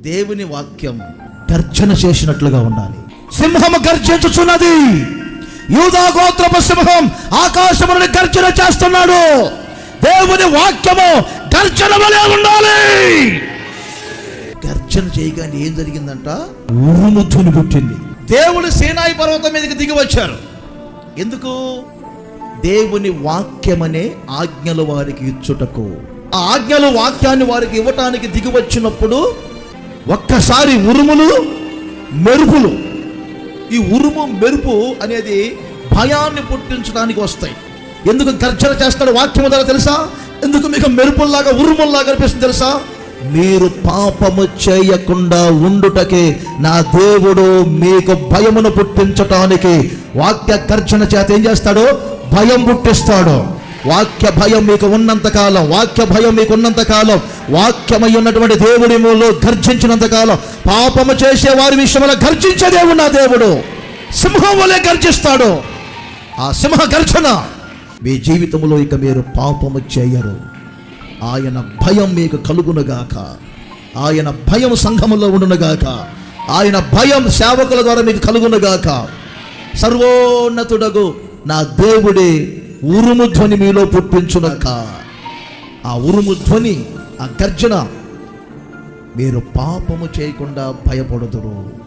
దేవుని వాక్యం గర్జన చేసినట్లుగా ఉండాలి. సింహము గర్జించుచున్నది, యూదా గోత్రపు సింహం ఆకాశమును గర్జన చేస్తున్నాడు. దేవుని వాక్యము గర్జన వలె ఉండాలి. గర్జన చేయగానే ఏం జరిగిందంట? ఉరుము ధ్వని పుట్టింది. దేవుడు సీనాయి పర్వతం మీదకి దిగి వచ్చారు. ఎందుకు? దేవుని వాక్యమనే ఆజ్ఞలు వారికి ఇచ్చుటకు. ఆ ఆజ్ఞలు వాక్యాన్ని వారికి ఇవ్వటానికి దిగి వచ్చినప్పుడు ఒక్కసారి ఉరుములు మెరుపులు. ఈ ఉరుము మెరుపు అనేది భయాన్ని పుట్టించడానికి వస్తాయి. ఎందుకు గర్జన చేస్తాడు వాక్యం ద్వారా తెలుసా? ఎందుకు మీకు మెరుపుల్లాగా ఉరుముల్లాగా అనిపిస్తుంది తెలుసా? మీరు పాపము చేయకుండా ఉండుటకే నా దేవుడు మీకు భయమును పుట్టించటానికి వాక్య గర్జన చేత ఏం చేస్తాడు? భయం పుట్టిస్తాడు. వాక్య భయం మీకు ఉన్నంతకాలం, వాక్య భయం మీకు ఉన్నంతకాలం, వాక్యమై ఉన్నటువంటి దేవుడి మూలో గర్జించినంతకాలం పాపము చేసే వారి విషయంలో గర్జించే దేవుడు నా దేవుడు సింహం వలె గర్జిస్తాడు. ఆ సింహ గర్జన మీ జీవితంలో ఇక మీరు పాపము చేయరు. ఆయన భయం మీకు కలుగునుగాక. ఆయన భయం సంఘములో ఉండునుగాక. ఆయన భయం సేవకుల ద్వారా మీకు కలుగునుగాక. సర్వోన్నతుడగు నా దేవుడే ఉరుము ధ్వని మీలో పుట్టించునక. ఆ ఉరుము ధ్వని, ఆ గర్జన మీరు పాపము చేయకుండా భయపడుదురు.